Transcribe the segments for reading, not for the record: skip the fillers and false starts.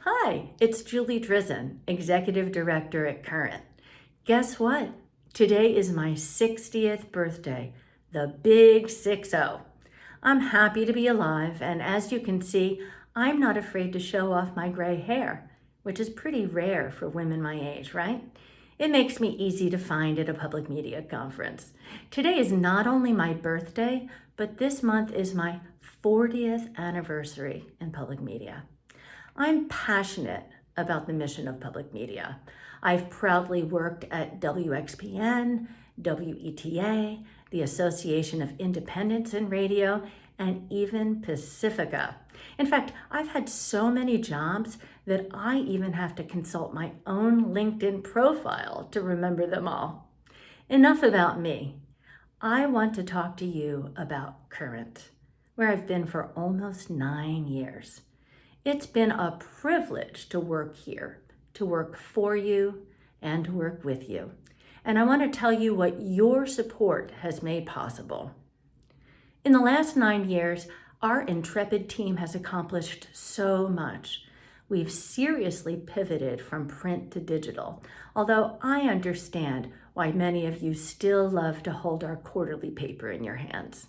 Hi, it's Julie Drizin, Executive Director at Current. Guess what? Today is my 60th birthday, the big 6-0. I'm happy to be alive, and as you can see, I'm not afraid to show off my gray hair, which is pretty rare for women my age, right? It makes me easy to find at a public media conference. Today is not only my birthday, but this month is my 40th anniversary in public media. I'm passionate about the mission of public media. I've proudly worked at WXPN, WETA, the Association of Independents in Radio, and even Pacifica. In fact, I've had so many jobs that I even have to consult my own LinkedIn profile to remember them all. Enough about me. I want to talk to you about Current, where I've been for almost 9 years. It's been a privilege to work here, to work for you, and to work with you. And I want to tell you what your support has made possible. In the last 9 years, our intrepid team has accomplished so much. We've seriously pivoted from print to digital, although I understand why many of you still love to hold our quarterly paper in your hands.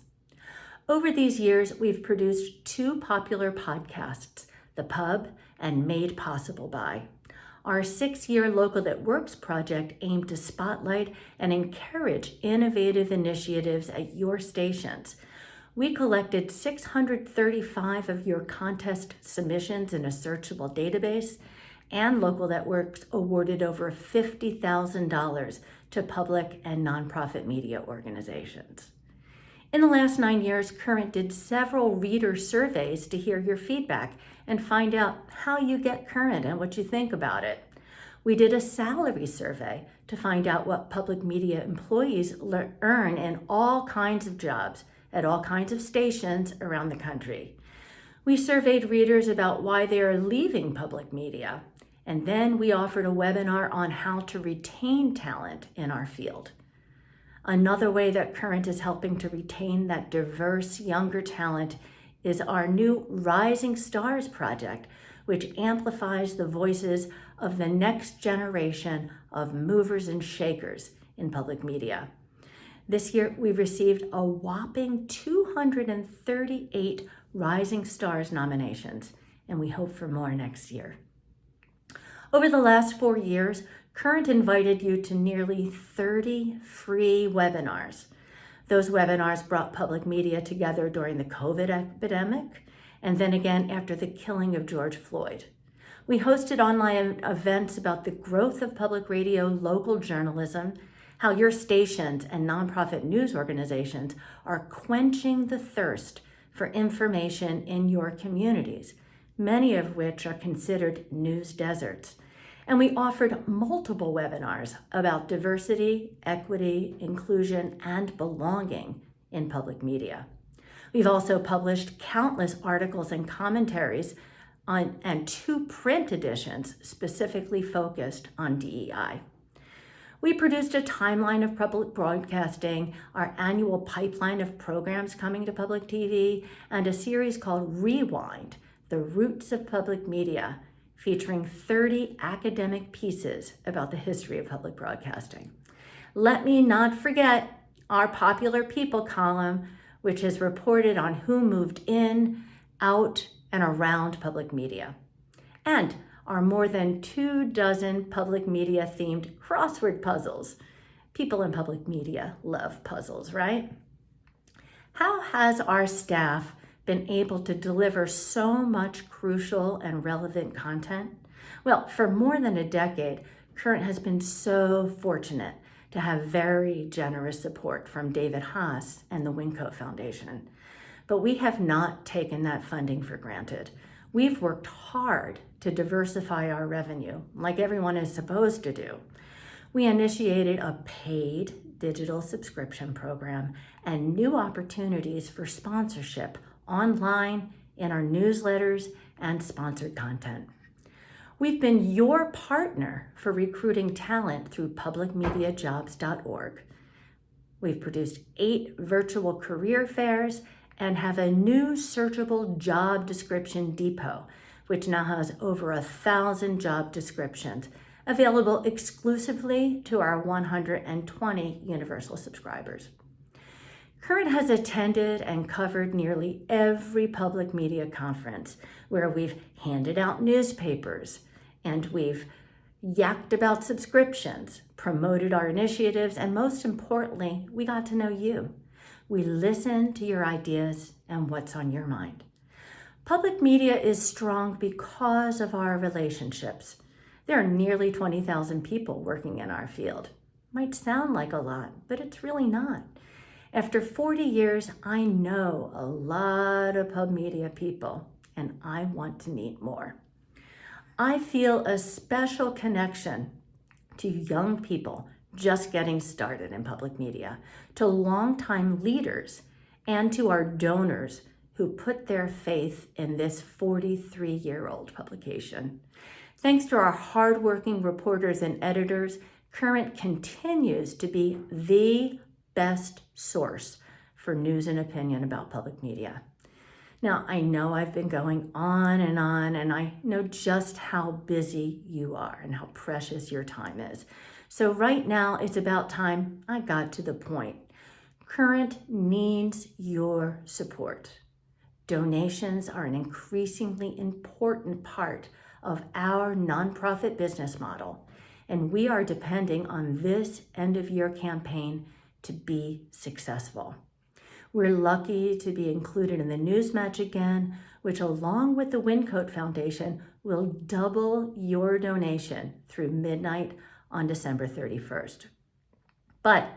Over these years, we've produced 2 popular podcasts, The Pub and Made Possible By. Our 6-year Local That Works project aimed to spotlight and encourage innovative initiatives at your stations. We collected 635 of your contest submissions in a searchable database, and Local That Works awarded over $50,000 to public and nonprofit media organizations. In the last 9 years, Current did several reader surveys to hear your feedback and find out how you get Current and what you think about it. We did a salary survey to find out what public media employees earn in all kinds of jobs at all kinds of stations around the country. We surveyed readers about why they are leaving public media, and then we offered a webinar on how to retain talent in our field. Another way that Current is helping to retain that diverse younger talent is our new Rising Stars project, which amplifies the voices of the next generation of movers and shakers in public media. This year, we've received a whopping 238 Rising Stars nominations, and we hope for more next year. Over the last 4 years, Current invited you to nearly 30 free webinars. Those webinars brought public media together during the COVID epidemic, and then again after the killing of George Floyd. We hosted online events about the growth of public radio, local journalism, how your stations and nonprofit news organizations are quenching the thirst for information in your communities, many of which are considered news deserts. And we offered multiple webinars about diversity, equity, inclusion, and belonging in public media. We've also published countless articles and commentaries and 2 print editions specifically focused on DEI. We produced a timeline of public broadcasting, our annual pipeline of programs coming to public TV, and a series called Rewind, The Roots of Public Media, featuring 30 academic pieces about the history of public broadcasting. Let me not forget our Popular People column, which has reported on who moved in, out, and around public media. And our more than 24 public media-themed crossword puzzles. People in public media love puzzles, right? How has our staff been able to deliver so much crucial and relevant content? Well, for more than a decade, Current has been so fortunate to have very generous support from David Haas and the Winco Foundation. But we have not taken that funding for granted. We've worked hard to diversify our revenue, like everyone is supposed to do. We initiated a paid digital subscription program and new opportunities for sponsorship online, in our newsletters, and sponsored content. We've been your partner for recruiting talent through publicmediajobs.org. We've produced 8 virtual career fairs and have a new searchable job description depot which now has over 1,000 job descriptions, available exclusively to our 120 universal subscribers. Current has attended and covered nearly every public media conference where we've handed out newspapers and we've yacked about subscriptions, promoted our initiatives, and most importantly, we got to know you. We listened to your ideas and what's on your mind. Public media is strong because of our relationships. There are nearly 20,000 people working in our field. Might sound like a lot, but it's really not. After 40 years, I know a lot of pub media people, and I want to meet more. I feel a special connection to young people just getting started in public media, to longtime leaders, and to our donors who put their faith in this 43-year-old publication. Thanks to our hardworking reporters and editors, Current continues to be the best source for news and opinion about public media. Now, I know I've been going on, and I know just how busy you are and how precious your time is. So right now, it's about time I got to the point. Current needs your support. Donations are an increasingly important part of our nonprofit business model, and we are depending on this end-of-year campaign to be successful. We're lucky to be included in the Newsmatch again, which along with the Wincoat Foundation will double your donation through midnight on December 31st. But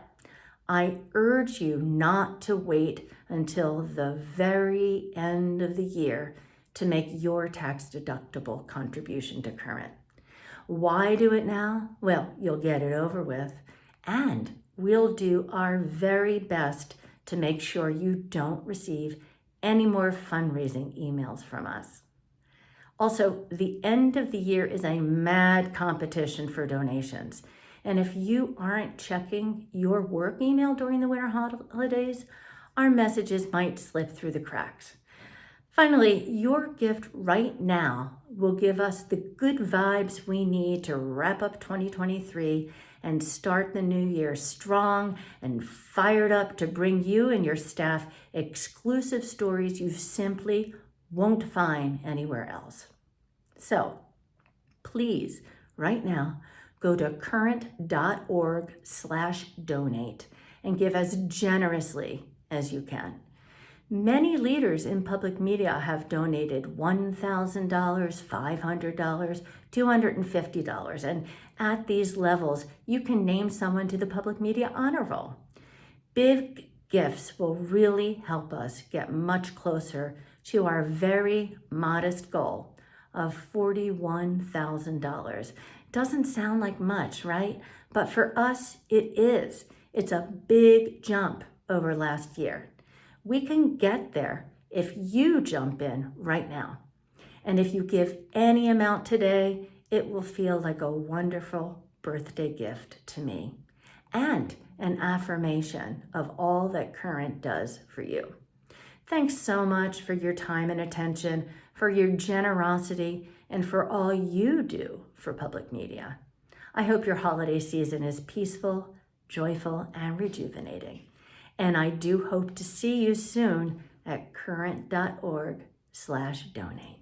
I urge you not to wait until the very end of the year to make your tax-deductible contribution to Current. Why do it now? Well, you'll get it over with, and we'll do our very best to make sure you don't receive any more fundraising emails from us. Also, the end of the year is a mad competition for donations. And if you aren't checking your work email during the winter holidays, our messages might slip through the cracks. Finally, your gift right now will give us the good vibes we need to wrap up 2023 and start the new year strong and fired up to bring you and your staff exclusive stories you simply won't find anywhere else. So please, right now, go to current.org/donate and give as generously as you can. Many leaders in public media have donated $1,000, $500, $250, and at these levels, you can name someone to the Public Media Honor Roll. Big gifts will really help us get much closer to our very modest goal of $41,000. Doesn't sound like much, right? But for us, it is. It's a big jump over last year. We can get there if you jump in right now. And if you give any amount today, it will feel like a wonderful birthday gift to me and an affirmation of all that Current does for you. Thanks so much for your time and attention, for your generosity, and for all you do for public media. I hope your holiday season is peaceful, joyful, and rejuvenating. And I do hope to see you soon at current.org/donate.